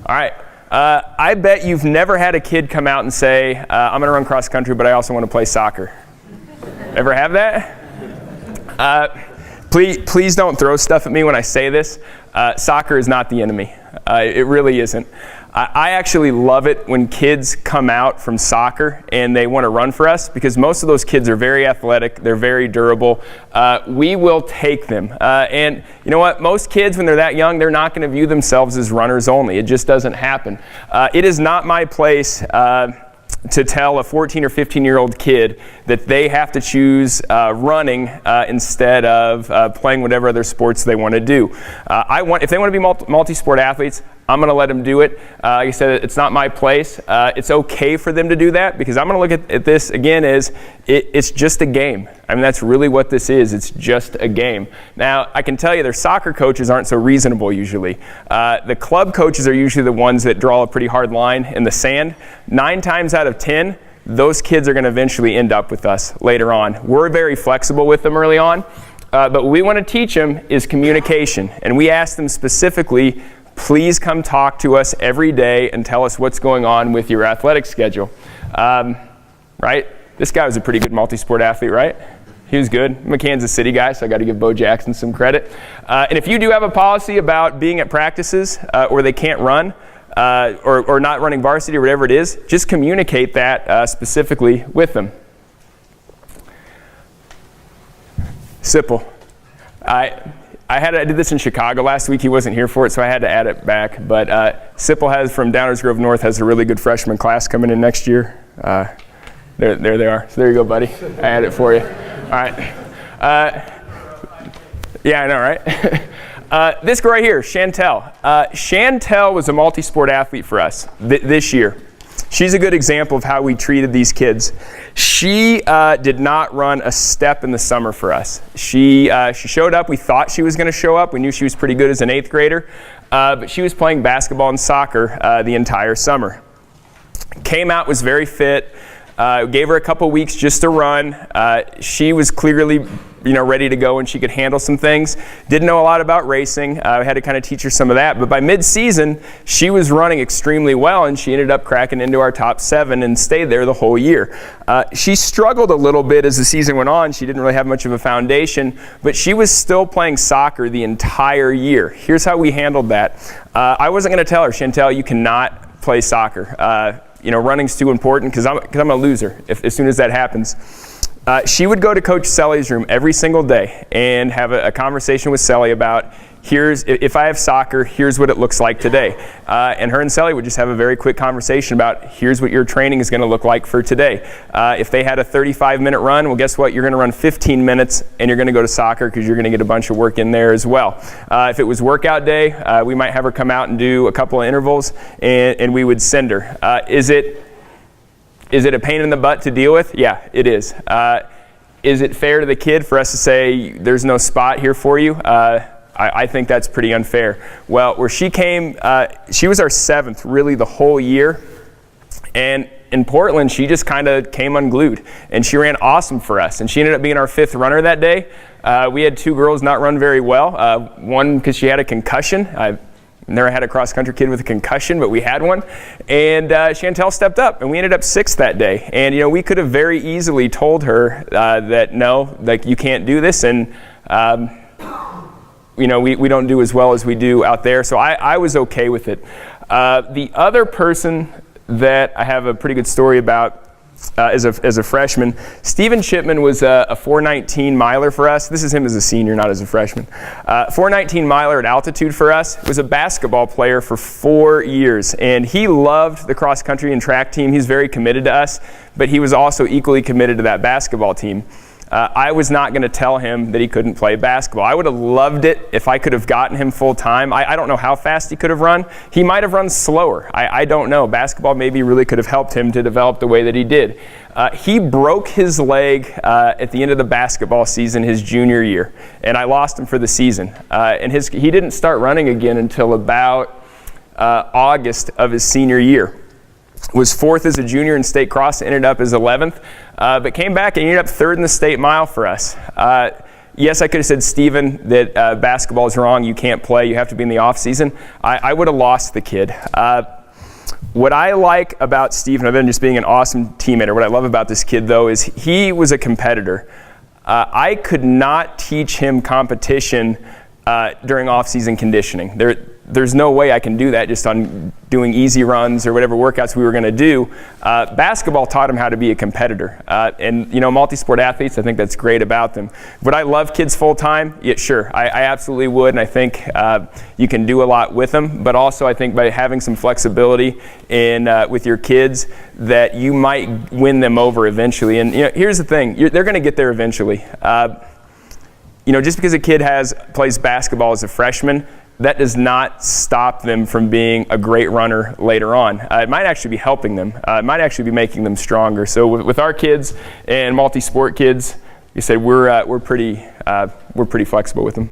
All right. I bet you've never had a kid come out and say, I'm going to run cross country, but I also want to play soccer. Ever have that? Please don't throw stuff at me when I say this. Soccer is not the enemy. It really isn't. I actually love it when kids come out from soccer and they want to run for us, because most of those kids are very athletic, they're very durable. We will take them. And you know what? Most kids, when they're that young, they're not going to view themselves as runners only. It just doesn't happen. It is not my place to tell a 14 or 15-year-old kid that they have to choose running instead of playing whatever other sports they want to do. If they want to be multi-sport athletes, I'm going to let them do it. Like I said, it's not my place. It's okay for them to do that, because I'm going to look at this again as it's just a game. I mean, that's really what this is. It's just a game. Now, I can tell you their soccer coaches aren't so reasonable usually. The club coaches are usually the ones that draw a pretty hard line in the sand. 9 times out of 10, those kids are going to eventually end up with us later on. We're very flexible with them early on, but what we want to teach them is communication. And we ask them specifically, please come talk to us every day and tell us what's going on with your athletic schedule. Right? This guy was a pretty good multi-sport athlete, right? He was good. I'm a Kansas City guy, so I got to give Bo Jackson some credit. And if you do have a policy about being at practices or they can't run, or not running varsity or whatever it is, just communicate that specifically with them. Sipple. I did this in Chicago last week. He wasn't here for it, so I had to add it back. But Sipple from Downers Grove North has a really good freshman class coming in next year. There they are. So there you go, buddy. I added it for you. All right. Yeah, I know, right? This girl right here, Chantel. Chantel was a multi-sport athlete for us this year. She's a good example of how we treated these kids. She did not run a step in the summer for us. She showed up. We thought she was going to show up. We knew she was pretty good as an 8th grader. But she was playing basketball and soccer the entire summer. Came out, was very fit. Gave her a couple weeks just to run. She was clearly ready to go, and she could handle some things. Didn't know a lot about racing. I had to kind of teach her some of that. But by mid-season, she was running extremely well, and she ended up cracking into our top 7 and stayed there the whole year. She struggled a little bit as the season went on. She didn't really have much of a foundation, but she was still playing soccer the entire year. Here's how we handled that. I wasn't going to tell her, Chantel, you cannot play soccer. Running's too important, because I'm a loser as soon as that happens. She would go to Coach Selly's room every single day and have a conversation with Selly about, if I have soccer, here's what it looks like today. And her and Selly would just have a very quick conversation about, here's what your training is going to look like for today. If they had a 35-minute run, well, guess what? You're going to run 15 minutes, and you're going to go to soccer because you're going to get a bunch of work in there as well. If it was workout day, we might have her come out and do a couple of intervals, and we would send her. Is it a pain in the butt to deal with? Yeah, it is. Is it fair to the kid for us to say, there's no spot here for you? I think that's pretty unfair. Well, where she came, she was our 7th really the whole year. And in Portland, she just kind of came unglued. And she ran awesome for us. And she ended up being our 5th runner that day. We had 2 girls not run very well. One because she had a concussion. I've never had a cross-country kid with a concussion, but we had one. And Chantel stepped up, and we ended up 6th that day. And, we could have very easily told her that, no, you can't do this. And, we don't do as well as we do out there. So I was okay with it. The other person that I have a pretty good story about as a freshman, Steven Chipman was a 4:19 miler for us. This is him as a senior, not as a freshman. 4:19 miler at altitude for us. Was a basketball player for 4 years, and he loved the cross country and track team. He's very committed to us, but he was also equally committed to that basketball team. I was not going to tell him that he couldn't play basketball. I would have loved it if I could have gotten him full time. I don't know how fast he could have run. He might have run slower. I don't know. Basketball maybe really could have helped him to develop the way that he did. He broke his leg at the end of the basketball season his junior year, and I lost him for the season. And he didn't start running again until about August of his senior year. Was 4th as a junior in state cross, ended up as 11th, but came back and ended up 3rd in the state mile for us. Yes, I could have said, Steven, that basketball is wrong. You can't play. You have to be in the off season. I would have lost the kid. What I like about Steven, other than just being an awesome teammate, or what I love about this kid, though, is he was a competitor. I could not teach him competition during off-season conditioning. There's no way I can do that just on doing easy runs or whatever workouts we were going to do. Basketball taught him how to be a competitor. And, multi-sport athletes, I think that's great about them. Would I love kids full-time? Yeah, sure. I absolutely would, and I think you can do a lot with them. But also I think by having some flexibility with your kids that you might win them over eventually. And here's the thing. They're going to get there eventually. Just because a kid plays basketball as a freshman, that does not stop them from being a great runner later on. It might actually be helping them. It might actually be making them stronger. So with our kids and multi-sport kids, you said we're pretty flexible with them.